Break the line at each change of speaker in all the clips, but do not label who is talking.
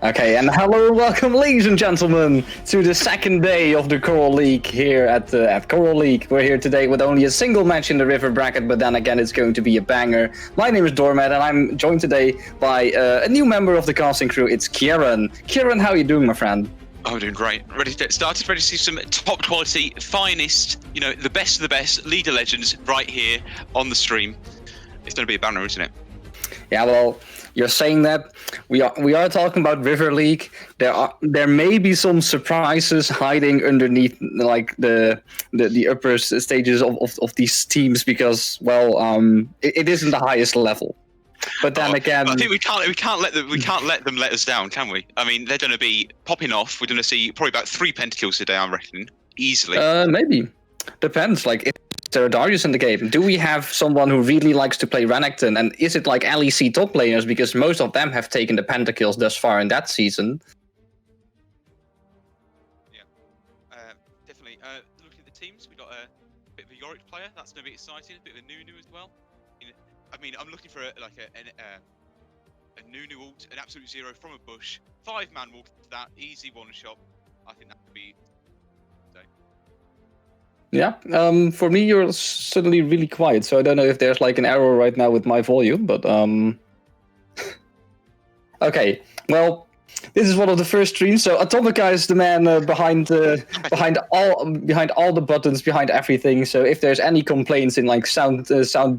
Okay, and hello, welcome, ladies and gentlemen, to the second day of the Coral League here at Coral League. We're here today with only a single match in the River bracket, but then again, it's going to be a banger. My name is Deurmat, and I'm joined today by a new member of the casting crew. It's Kieran. Kieran, how are you doing, my friend?
I'm doing great. Ready to get started. Ready to see some top quality, finest, the best of the best, League of Legends right here on the stream. It's going to be a banner, isn't it?
Yeah, well, you're saying that we are talking about River League. There may be some surprises hiding underneath like the upper stages of these teams because it isn't the highest level. But then again,
I think we can't let them let us down, can we? I mean, they're going to be popping off. We're going to see probably about 3 pentakills today, I'm reckoning, easily.
Maybe depends. Like, if there are Darius in the game, do we have someone who really likes to play Renekton? And is it like LEC top players? Because most of them have taken the pentakills thus far in that season.
Yeah, definitely. Looking at the teams, we got a bit of a Yorick player. That's going to be exciting. A bit of a Nunu as well. I mean, I'm looking for a Nunu ult, an absolute zero from a bush. 5-man walk to that, easy one shot. I think that could be.
Yeah, for me, you're suddenly really quiet, so I don't know if there's like an error right now with my volume, but okay, well, this is one of the first streams, so Atomika is the man behind all the buttons, behind everything. So if there's any complaints in like sound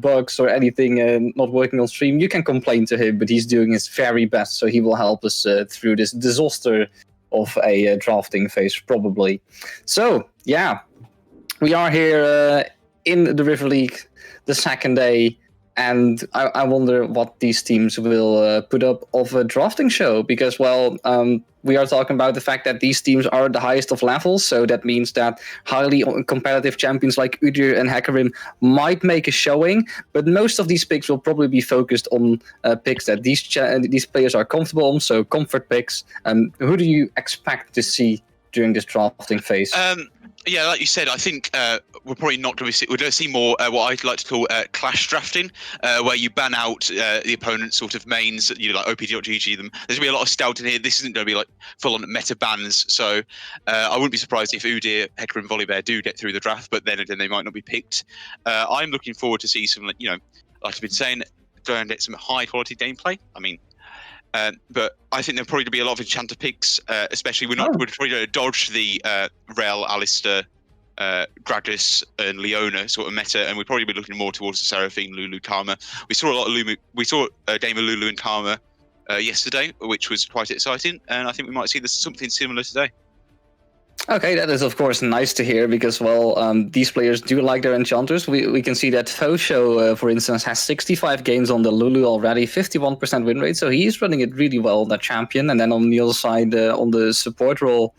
bugs or anything not working on stream, you can complain to him, but he's doing his very best, so he will help us through this disaster of a drafting phase, probably. So yeah. We are here in the River League, the second day, and I wonder what these teams will put up of a drafting show, because, we are talking about the fact that these teams are the highest of levels, so that means that highly competitive champions like Udyr and Hecarim might make a showing, but most of these picks will probably be focused on picks that these players are comfortable on, so comfort picks. Who do you expect to see during this drafting phase?
Yeah, like you said, I think we're probably not going to see. We're going to see more what I'd like to call clash drafting, where you ban out the opponent's sort of mains, like OPG them. There's going to be a lot of stout in here. This isn't going to be like full-on meta bans, so I wouldn't be surprised if Udyr, Hecarim, Volibear do get through the draft, but then again, they might not be picked. I'm looking forward to see some, like I've been saying, go and get some high-quality gameplay. I mean. But I think there'll probably be a lot of enchanter picks, especially we're probably going to dodge the Rel, Alistair, Gragas, and Leona sort of meta, and we'll probably be looking more towards the Seraphine, Lulu, Karma. We saw a lot of Dame of Lulu and Karma yesterday, which was quite exciting, and I think we might see something similar today. Okay,
that is of course nice to hear because, these players do like their enchanters. We can see that Fosho, for instance, has 65 games on the Lulu already, 51% win rate, so he's running it really well on that champion. And then on the other side, on the support role,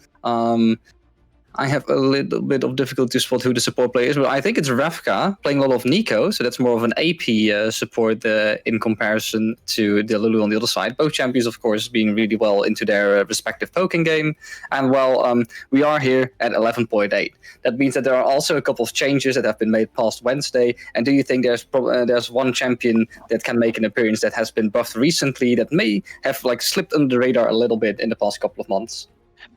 I have a little bit of difficulty to spot who the support player is, but I think it's Ravka playing a lot of Nico, so that's more of an AP support in comparison to the Lulu on the other side. Both champions, of course, being really well into their respective poking game, and we are here at 11.8. That means that there are also a couple of changes that have been made past Wednesday. And do you think there's one champion that can make an appearance that has been buffed recently that may have slipped under the radar a little bit in the past couple of months?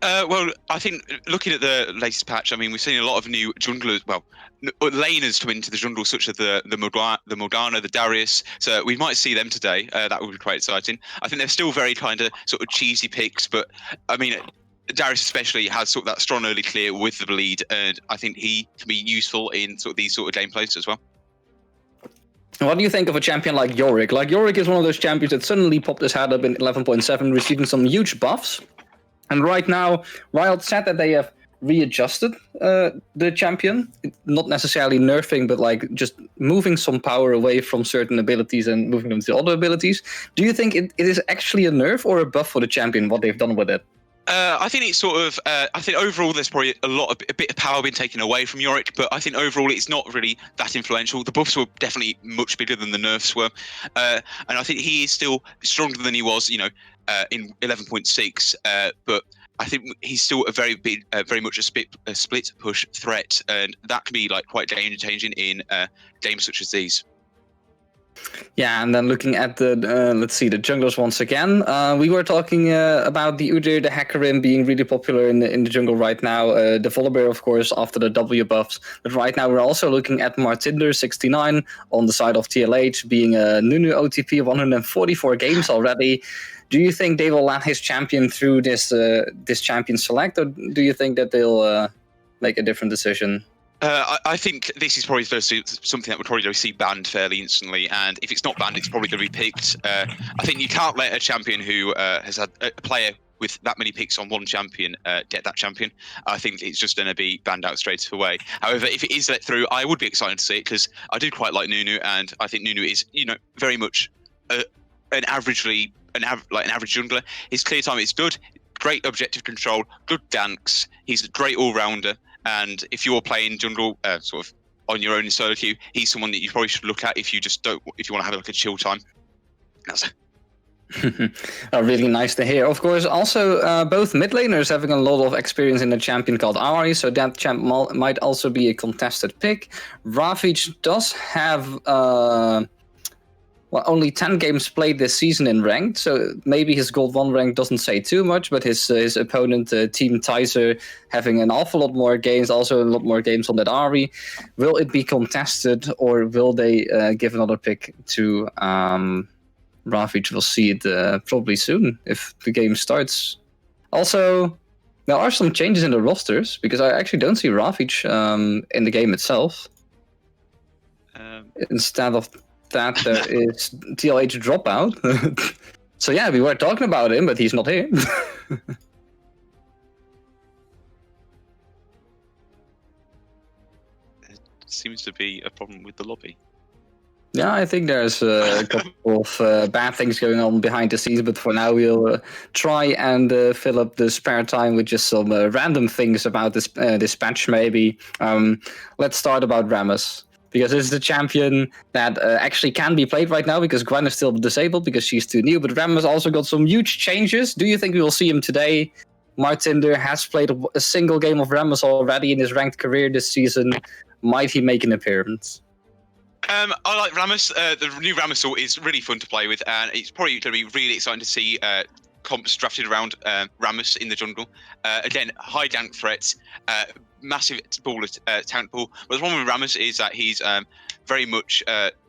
Well, I think looking at the latest patch, I mean, we've seen a lot of new junglers, laners come into the jungle, such as the Morgana, the Darius. So we might see them today. That would be quite exciting. I think they're still very kind of sort of cheesy picks, but I mean, Darius especially has sort of that strong early clear with the bleed, and I think he can be useful in sort of these sort of gameplays as well.
What do you think of a champion like Yorick? Yorick is one of those champions that suddenly popped his head up in 11.7, receiving some huge buffs. And right now, Riot said that they have readjusted the champion, not necessarily nerfing, but just moving some power away from certain abilities and moving them to other abilities. Do you think it is actually a nerf or a buff for the champion, what they've done with it?
I think it's sort of. I think overall there's probably a bit of power being taken away from Yorick, but I think overall it's not really that influential. The buffs were definitely much bigger than the nerfs were, and I think he is still stronger than he was, in 11.6. But I think he's still a very big, very much a split push threat, and that can be quite danger changing in games such as these.
Yeah, and then looking at the let's see, the junglers once again. We were talking about the Udyr, the Hecarim being really popular in the jungle right now. The Volibear, of course, after the W buffs. But right now we're also looking at Martinder 69 on the side of TLH, being a Nunu OTP of 144 games already. Do you think they will let his champion through this champion select, or do you think that they'll make a different decision?
I think this is probably something that would probably see banned fairly instantly, and if it's not banned, it's probably going to be picked. I think you can't let a champion who has had a player with that many picks on one champion get that champion. I think it's just going to be banned out straight away. However, if it is let through, I would be excited to see it because I do quite like Nunu, and I think Nunu is, very much an average jungler. His clear time is good, great objective control, good ganks. He's a great all-rounder. And if you're playing jungle sort of on your own in solo queue, he's someone that you probably should look at if you want to have like a chill time. That's
really nice to hear. Of course, also both mid laners having a lot of experience in a champion called Ahri, so that champ might also be a contested pick. Ravage does have only 10 games played this season in ranked, so maybe his Gold 1 rank doesn't say too much, but his opponent, Team Tizer, having an awful lot more games, also a lot more games on that Ahri. Will it be contested, or will they give another pick to Ravage? We'll see it probably soon, if the game starts. Also, there are some changes in the rosters, because I actually don't see Ravage in the game itself. Instead of that, there is TLH dropout. So yeah, we were talking about him, but he's not here.
It seems to be a problem with the lobby.
Yeah, I think there's a couple of bad things going on behind the scenes, but for now we'll try and fill up the spare time with just some random things about this patch maybe. Let's start about Rammus. Because it's the champion that actually can be played right now, because Gwen is still disabled because she's too new. But Rammus also got some huge changes. Do you think we will see him today? Martinder has played a single game of Rammus already in his ranked career this season. Might he make an appearance?
I like Rammus. The new Rammus ult is really fun to play with, and it's probably going to be really exciting to see comps drafted around Rammus in the jungle. Again, high gank threats, massive talent pool. But the problem with Rammus is that he's very much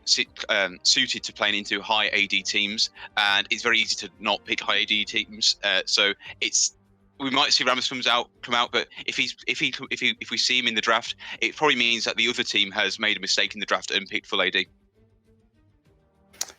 suited to playing into high AD teams, and it's very easy to not pick high AD teams. So we might see Rammus come out, but if we see him in the draft, it probably means that the other team has made a mistake in the draft and picked full AD.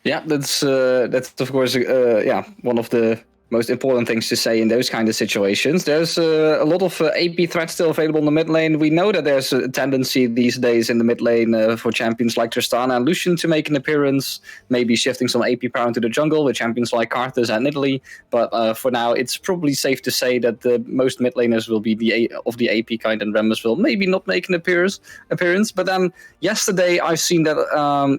Yeah, that's of course one of the most important things to say in those kind of situations. There's a lot of AP threats still available in the mid lane. We know that there's a tendency these days in the mid lane for champions like Tristana and Lucian to make an appearance, maybe shifting some AP power into the jungle with champions like Karthus and Italy. But for now, it's probably safe to say that the most mid laners will be of the AP kind, and Rammus will maybe not make an appearance. But then yesterday, I've seen that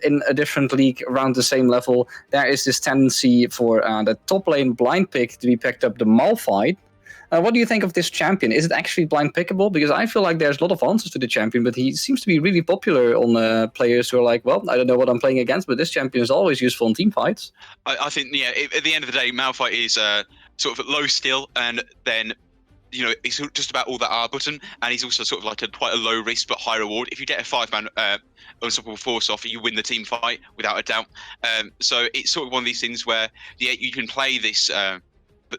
in a different league around the same level, there is this tendency for the top lane blind pick to be picked up, the Malphite. What do you think of this champion? Is it actually blind pickable? Because I feel like there's a lot of answers to the champion, but he seems to be really popular on players who are like, well, I don't know what I'm playing against, but this champion is always useful in team fights.
I think, at the end of the day, Malphite is sort of low skill, and then he's just about all that R button, and he's also sort of like quite a low risk but high reward. If you get a 5-man unstoppable force off, you win the team fight without a doubt. So it's sort of one of these things where you can play this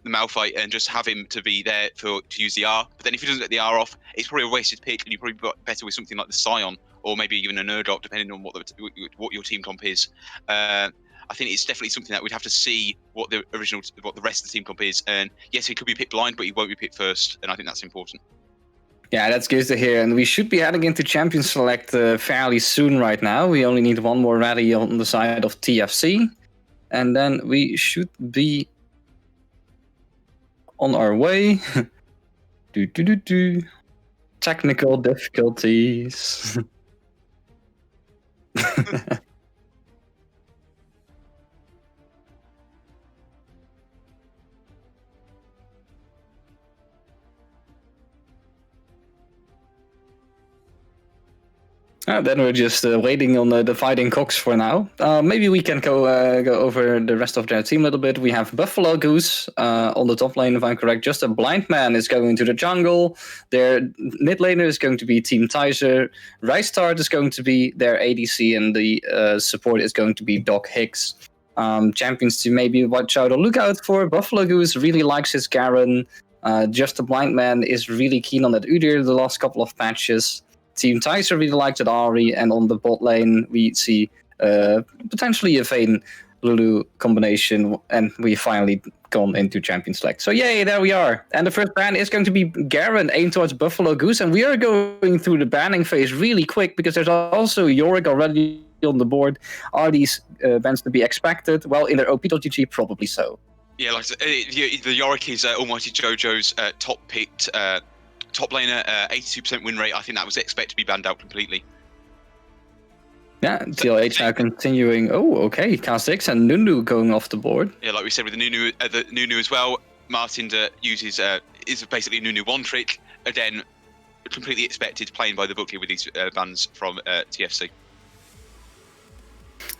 the Malphite and just have him to be there to use the R. But then if he doesn't get the R off, it's probably a wasted pick, and you probably got better with something like the Scion, or maybe even a Nerdot, depending on what your team comp is. I think it's definitely something that we'd have to see what the rest of the team comp is. And yes, he could be picked blind, but he won't be picked first, and I think that's important.
Yeah, that's good to hear. And we should be heading into Champion Select fairly soon right now. We only need one more ready on the side of TFC. And then we should be on our way. Technical difficulties. Then we're just waiting on the Fighting Cocks for now. Maybe we can go over the rest of their team a little bit. We have Buffalo Goose on the top lane, if I'm correct. Just a Blind Man is going to the jungle. Their mid laner is going to be Team Tizer. Rystart is going to be their ADC, and the support is going to be Doc Hicks. Champions to maybe watch out or look out for. Buffalo Goose really likes his Kieran. Just a Blind Man is really keen on that Udyr the last couple of patches. Team Tizer really liked it Ahri, and on the bot lane we see potentially a Vayne Lulu combination, and we finally gone into Champion Select. So yay, there we are. And the first ban is going to be Garen, aimed towards Buffalo Goose, and we are going through the banning phase really quick because there's also Yorick already on the board. Are these bans to be expected? Well, in their OP.GG, probably so.
Yeah, like the Yorick is Almighty Jojo's top-picked top laner, 82% win rate. I think that was expected to be banned out completely.
Yeah, TLH now continuing. Oh, okay. K6 and Nunu going off the board.
Yeah, like we said with the Nunu as well. Martin uses is basically Nunu one trick. Again, completely expected, playing by the book here with these bans from TFC.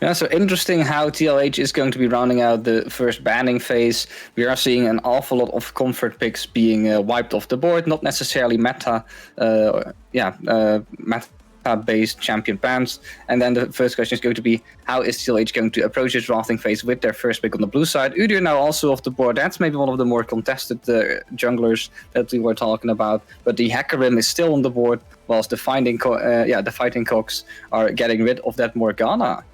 Yeah, so interesting how TLH is going to be rounding out the first banning phase. We are seeing an awful lot of comfort picks being wiped off the board, not necessarily meta-based champion bans. And then the first question is going to be, how is TLH going to approach this drafting phase with their first pick on the blue side? Udyr now also off the board. That's maybe one of the more contested junglers that we were talking about. But the Hecarim is still on the board, whilst the Fighting Cocks are getting rid of that Morgana.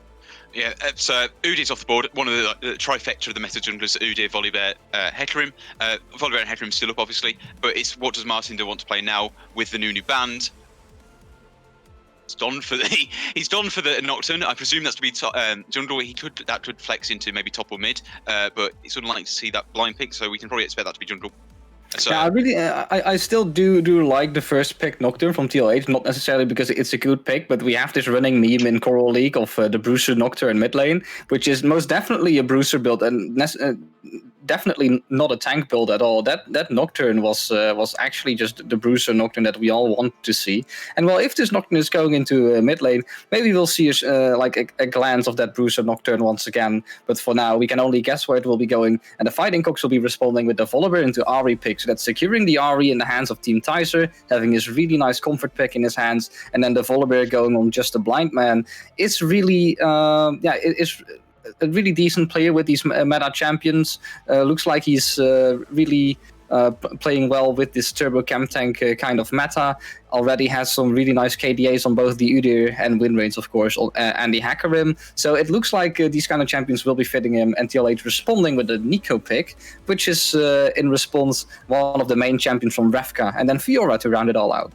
Yeah, so Udyr's off the board. One of the trifecta of the meta junglers: Udyr, Volibear, Hecarim. Volibear and Hecarim still up, obviously, but it's what does Martin want to play now with the Nunu banned? He's gone for the Nocturne. I presume that's to be jungle. That could flex into maybe top or mid, but it's unlikely to see that blind pick, so we can probably expect that to be jungle. So,
yeah, I still do like the first pick Nocturne from TLH, not necessarily because it's a good pick, but we have this running meme in Coral League of the Bruiser Nocturne mid lane, which is most definitely a Bruiser build and definitely not a tank build at all. That Nocturne was actually just the Bruiser Nocturne that we all want to see. And well, if this Nocturne is going into mid lane, maybe we'll see a glance of that Bruiser Nocturne once again. But for now, we can only guess where it will be going. And the Fighting Cocks will be responding with the Volibear into Ahri pick. So that's securing the Ahri in the hands of Team Tizer, having his really nice comfort pick in his hands, and then the Volibear going on just a Blind Man. It's really, it's a really decent player with these meta champions. Looks like he's really playing well with this turbo chem tank kind of meta. Already has some really nice KDAs on both the Udyr and win rates, of course, and the Hecarim. So it looks like these kind of champions will be fitting him, and TLH responding with the Nico pick, which is in response one of the main champions from Revka, and then Fiora to round it all out.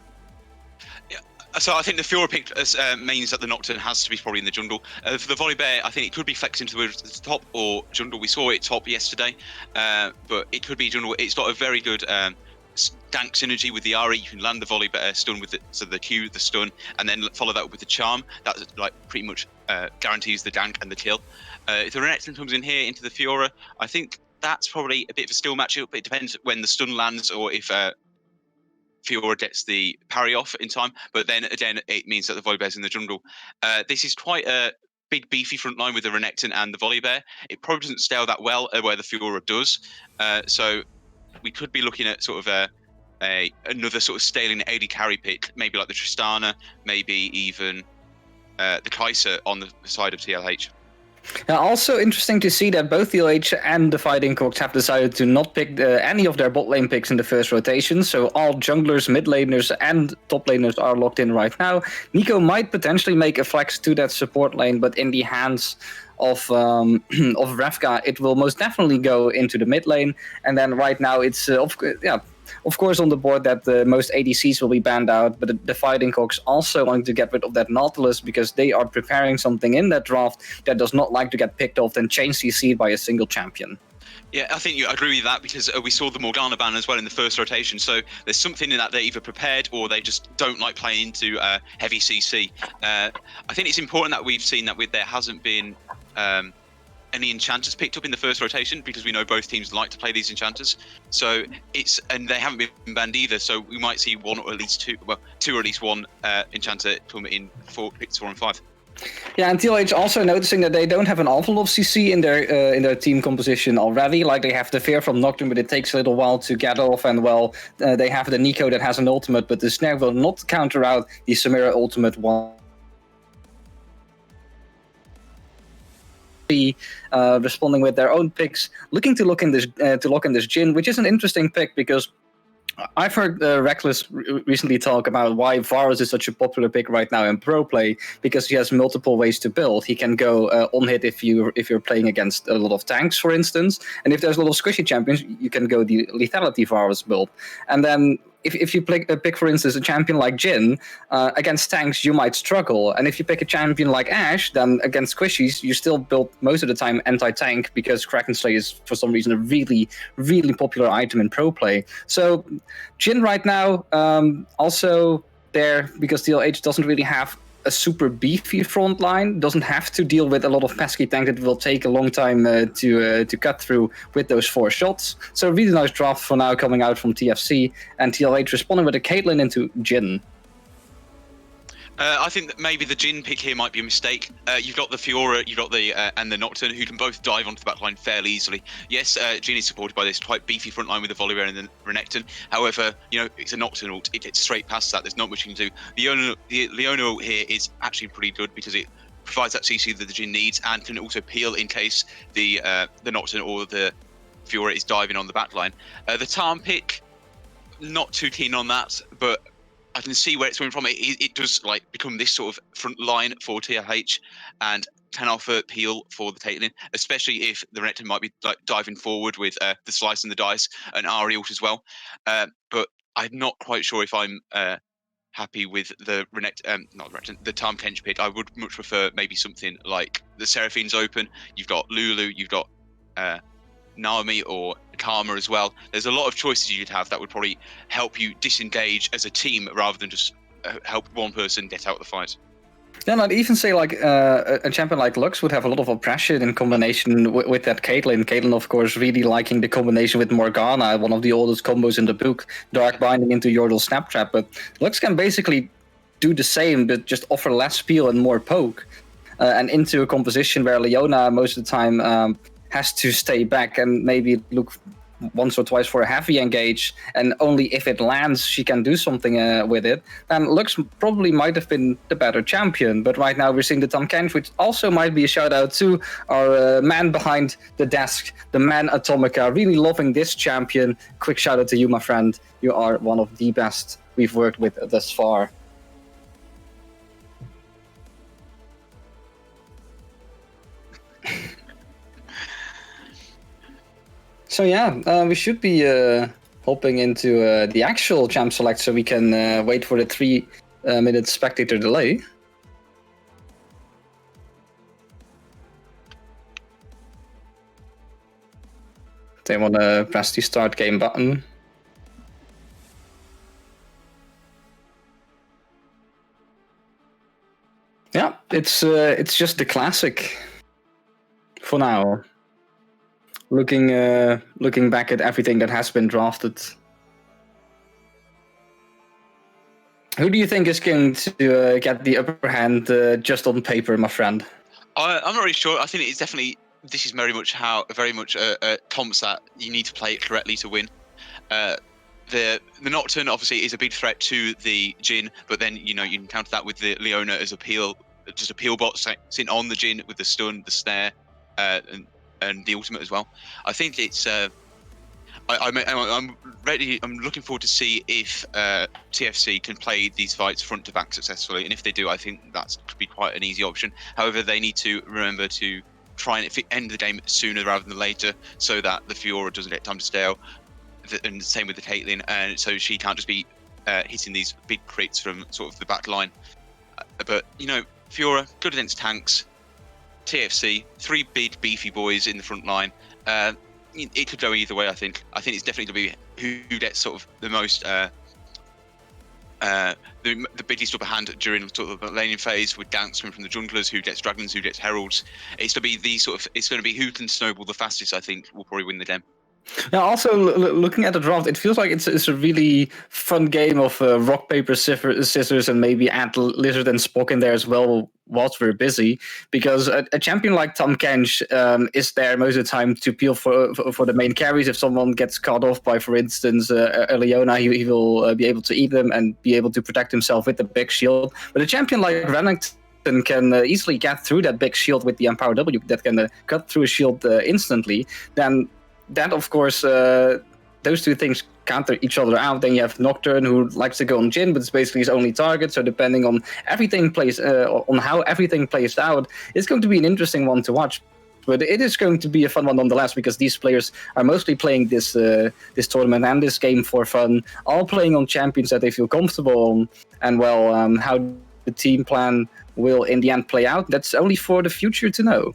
So I think the Fiora pick means that the Nocturne has to be probably in the jungle. For the Volibear, I think it could be flexing to the top or jungle. We saw it top yesterday, but it could be jungle. It's got a very good dank synergy with the Ahri. You can land the Volibear stun with the Q, the stun, and then follow that up with the charm. That like pretty much guarantees the dank and the kill. If the Renekton comes in here into the Fiora, I think that's probably a bit of a still matchup. It depends when the stun lands or if Fiora gets the parry off in time, but then again, it means that the Volibear's in the jungle. This is quite a big, beefy front line with the Renekton and the Volibear. It probably doesn't scale that well where the Fiora does. So we could be looking at sort of another sort of staling AD carry pick, maybe like the Tristana, maybe even the Kai'Sa on the side of TLH.
Now, also interesting to see that both TLH and the Fighting Cocks have decided to not pick any of their bot lane picks in the first rotation. So all junglers, mid laners, and top laners are locked in right now. Nico might potentially make a flex to that support lane, but in the hands of Revka, it will most definitely go into the mid lane. And then right now, it's of course, on the board that most ADCs will be banned out, but the Fighting Cocks also wanting to get rid of that Nautilus because they are preparing something in that draft that does not like to get picked off and change CC by a single champion.
Yeah, I think I agree with that because we saw the Morgana ban as well in the first rotation. So there's something in that they're either prepared or they just don't like playing into heavy CC. I think it's important that we've seen that there hasn't been any enchanters picked up in the first rotation, because we know both teams like to play these enchanters. So and they haven't been banned either. So we might see one or at least two, well, two or at least one enchanter come in for picks 4 and 5.
Yeah, and TLH also noticing that they don't have an awful lot of CC in their team composition already. Like, they have the Fear from Nocturne, but it takes a little while to get off, and they have the Nico that has an ultimate, but the Snare will not counter out the Samira ultimate one. Responding with their own picks, looking to lock in this Jhin, which is an interesting pick because I've heard Reckless recently talk about why Varus is such a popular pick right now in pro play, because he has multiple ways to build. He can go on hit if you're playing against a lot of tanks, for instance, and if there's a lot of squishy champions, you can go the lethality Varus build. And then if you pick, for instance, a champion like Jhin, against tanks you might struggle, and if you pick a champion like Ashe, then against squishies you still build most of the time anti-tank, because Kraken Slay is for some reason a really, really popular item in pro play. So Jhin right now, also there because TLH doesn't really have a super beefy front line, doesn't have to deal with a lot of pesky tank that will take a long time to cut through with those 4 shots. So really nice draft for now coming out from TFC, and TLH responding with a Caitlyn into Jhin.
I think that maybe the Jhin pick here might be a mistake. You've got the Fiora, you've got the and the Nocturne, who can both dive onto the backline fairly easily. Yes, Jhin is supported by this quite beefy front line with the Volibear and the Renekton. However, it's a Nocturne ult. It gets straight past that. There's not much you can do. The Leona ult here is actually pretty good because it provides that CC that the Jhin needs and can also peel in case the Nocturne or the Fiora is diving on the backline. The Tarn pick, not too keen on that, but I can see where it's coming from. It does become this sort of front line for TLH and can offer peel for the Caitlyn, especially if the Renekton might be diving forward with the Slice and the Dice and Ari ult as well. But I'm not quite sure if I'm happy with the the Tahm Kench pick. I would much prefer maybe something like the Seraphine's Open. You've got Lulu, you've got Naomi or Karma as well. There's a lot of choices you could have that would probably help you disengage as a team rather than just help one person get out of the fight.
Yeah, I'd even say a champion like Lux would have a lot of oppression in combination with that Caitlyn. Caitlyn, of course, really liking the combination with Morgana, one of the oldest combos in the book, Dark Binding into Yordle Snaptrap. But Lux can basically do the same, but just offer less peel and more poke. And into a composition where Leona most of the time has to stay back and maybe look once or twice for a heavy engage, and only if it lands she can do something with it, then Lux probably might have been the better champion. But right now we're seeing the Tahm Kench, which also might be a shout out to our man behind the desk, the man Atomika. Really loving this champion. Quick shout out to you, my friend. You are one of the best we've worked with thus far. So yeah, we should be hopping into the actual champ select, so we can wait for the 3-minute spectator delay. They want to press the start game button. Yeah, it's just the classic for now. Looking back at everything that has been drafted, who do you think is going to get the upper hand just on paper, my friend?
I'm not really sure. I think it's definitely, this is very much Tom's that you need to play it correctly to win. The Nocturne obviously is a big threat to the Jhin, but then you can counter that with the Leona as a peel bot sitting on the Jhin with the stun, the snare, and the ultimate as well. I think it's I'm ready. I'm looking forward to see if TFC can play these fights front to back successfully, and if they do, I think that could be quite an easy option. However, they need to remember to try and end the game sooner rather than later, so that the Fiora doesn't get time to stale. And the same with the Caitlyn, and so she can't just be hitting these big crits from sort of the back line. But Fiora good against tanks. TFC, 3 big beefy boys in the front line. It could go either way. I think it's definitely going to be who gets sort of the most the biggest upper hand during sort of the laning phase with ganks coming from the junglers, who gets dragons, who gets heralds. It's going to be who can snowball the fastest. I think will probably win the game.
Now, also looking at the draft, it feels like it's a really fun game of rock, paper, scissors, and maybe add Lizard and Spock in there as well whilst we're busy. Because a champion like Tahm Kench is there most of the time to peel for the main carries. If someone gets caught off by, for instance, a Leona, he will be able to eat them and be able to protect himself with the big shield. But a champion like Renekton can easily get through that big shield with the Empower W that can cut through a shield instantly. Then that, of course, those two things counter each other out. Then you have Nocturne, who likes to go on Jhin, but it's basically his only target. So depending on on how everything plays out, it's going to be an interesting one to watch. But it is going to be a fun one nonetheless, because these players are mostly playing this tournament and this game for fun, all playing on champions that they feel comfortable on. And how the team plan will in the end play out, that's only for the future to know.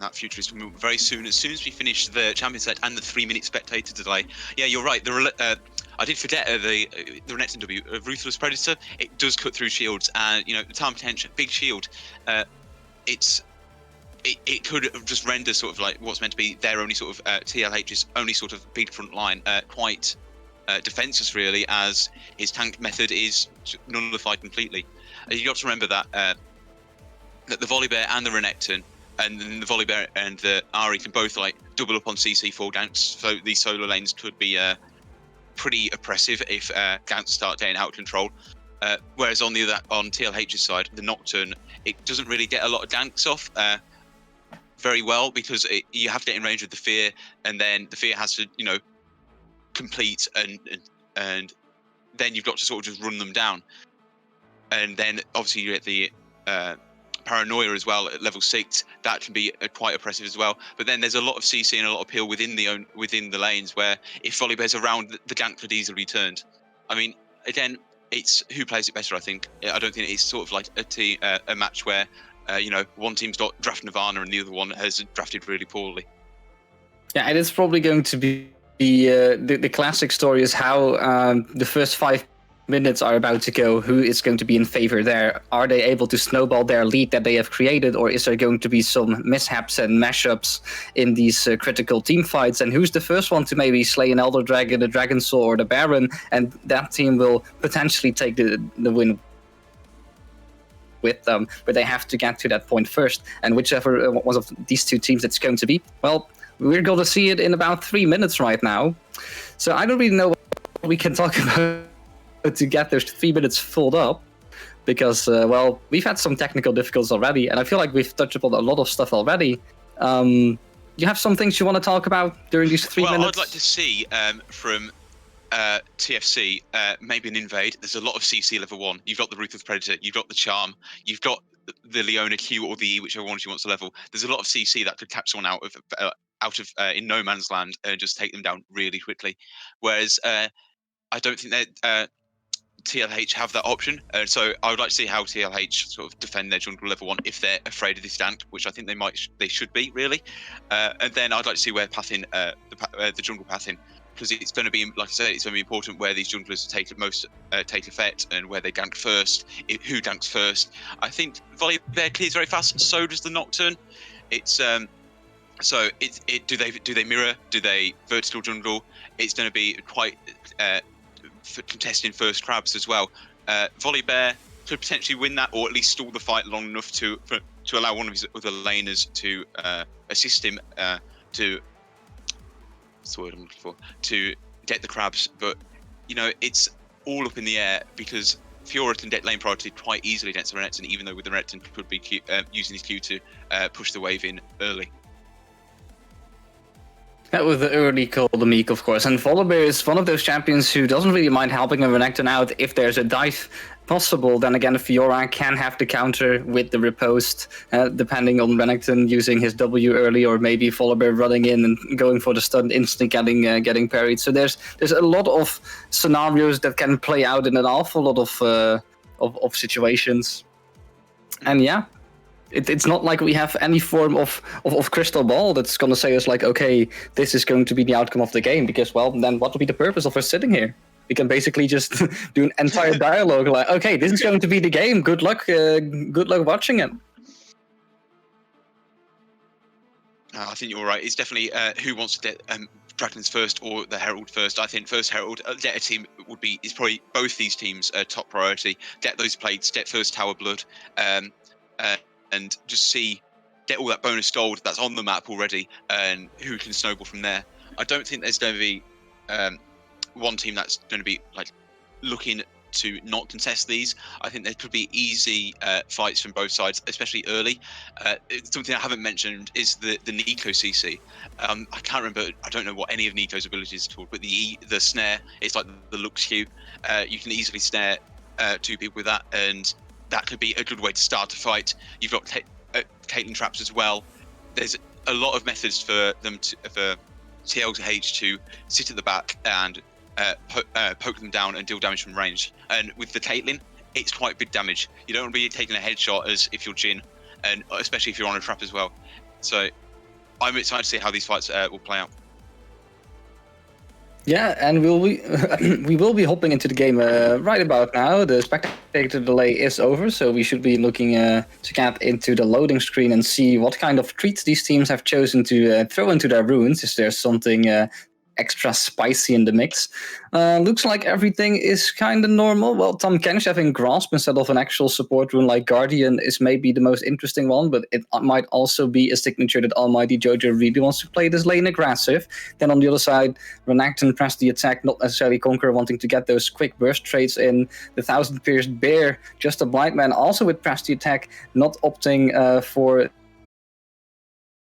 That future is very soon. As soon as we finish the champion set and the 3-minute spectator delay. Yeah, you're right. I did forget the Renekton W, Ruthless Predator. It does cut through shields, and the Tahm Kench, big shield. It could just render sort of like what's meant to be their only sort of TLH's only sort of big front line quite defenseless, really, as his tank method is nullified completely. You got to remember that that the Volibear and the Renekton, and then the Volibear and the Ahri can both like double up on CC4 ganks, so these solo lanes could be pretty oppressive if ganks start getting out of control. Whereas on TLH's side, the Nocturne, it doesn't really get a lot of ganks off very well, because you have to get in range with the Fear, and then the Fear has to complete, and then you've got to sort of just run them down, and then obviously you get the Paranoia as well at level 6. That can be quite oppressive as well. But then there's a lot of CC and a lot of peel within the lanes, where if Volibear's around, the gank could easily be turned. I mean, again, it's who plays it better. I think I don't think it's sort of like a match where one team's got draft Nirvana and the other one has drafted really poorly.
Yeah, and it's probably going to be the classic story is how the first 5 minutes are about to go. Who is going to be in favor there? Are they able to snowball their lead that they have created, or is there going to be some mishaps and mashups in these critical team fights? And who's the first one to maybe slay an Elder Dragon, a Dragon Soul, or the Baron? And that team will potentially take the win with them, but they have to get to that point first. And whichever one of these two teams it's going to be, well, we're going to see it in about 3 minutes right now. So I don't really know what we can talk about to get those 3 minutes filled up, because we've had some technical difficulties already, and I feel like we've touched upon a lot of stuff already. You have some things you want to talk about during these 3 minutes?
Well, I'd like to see from TFC maybe an invade. There's a lot of CC level 1. You've got the Ruthless Predator, you've got the Charm, you've got the Leona Q or the E, whichever one she wants to level. There's a lot of CC that could catch someone out of in no man's land and just take them down really quickly. Whereas I don't think that TLH have that option, so I would like to see how TLH sort of defend their jungle level 1 if they're afraid of this gank, which I think they should be, really. And then I'd like to see where pathing the jungle pathing, because it's going to be, like I said, it's going to be important where these junglers take effect and where they gank first, who ganks first. I think Volibear clears very fast, so does the Nocturne. It's so do they mirror? Do they vertical jungle? It's going to be quite for contesting first crabs as well. Volibear could potentially win that, or at least stall the fight long enough to allow one of his other laners to assist him to get the crabs. But it's all up in the air, because Fiora can get lane priority quite easily against the Renekton, even though with the Renekton could be using his Q to push the wave in early.
That was the early call, Atomika, of course. And Volibear is one of those champions who doesn't really mind helping a Renekton out if there's a dive possible. Then again, Fiora can have the counter with the riposte, depending on Renekton using his W early, or maybe Volibear running in and going for the stun, instantly getting parried. So there's a lot of scenarios that can play out in an awful lot of situations. And yeah, it's not like we have any form of crystal ball that's going to say us like, okay, this is going to be the outcome of the game, because, well, then what would be the purpose of us sitting here? We can basically just do an entire dialogue like, okay, this is going to be the game. Good luck watching it.
I think you're right. It's definitely who wants to get Dragons first or the Herald first. I think first Herald, get a team is probably both these teams' top priority. Get those plates, get first Tower Blood, and just get all that bonus gold that's on the map already, and who can snowball from there. I don't think there's going to be one team that's going to be like looking to not contest these. I think there could be easy fights from both sides, especially early. Something I haven't mentioned is the Nico CC. I can't remember. I don't know what any of Nico's abilities are called, but the snare. It's like the Lux Q. You can easily snare two people with that, and that could be a good way to start a fight. You've got Caitlyn traps as well. There's a lot of methods for them for TLH to sit at the back and poke them down and deal damage from range. And with the Caitlyn, it's quite big damage. You don't want to be taking a headshot as if you're Jhin, and especially if you're on a trap as well. So I'm excited to see how these fights will play out.
Yeah, and we will be hopping into the game right about now. The spectator delay is over, so we should be looking to get into the loading screen and see what kind of treats these teams have chosen to throw into their runes. Is there something extra spicy in the mix? Looks like everything is kind of normal. Well, Tom Kench having Grasp instead of an actual support rune like Guardian is maybe the most interesting one, but it might also be a signature that Almighty Jojo really wants to play this lane aggressive. Then on the other side, Renekton press the attack, not necessarily Conqueror, wanting to get those quick burst trades in. The 1000 Pierced Bear, just a Blind Man, also with press the attack, not opting for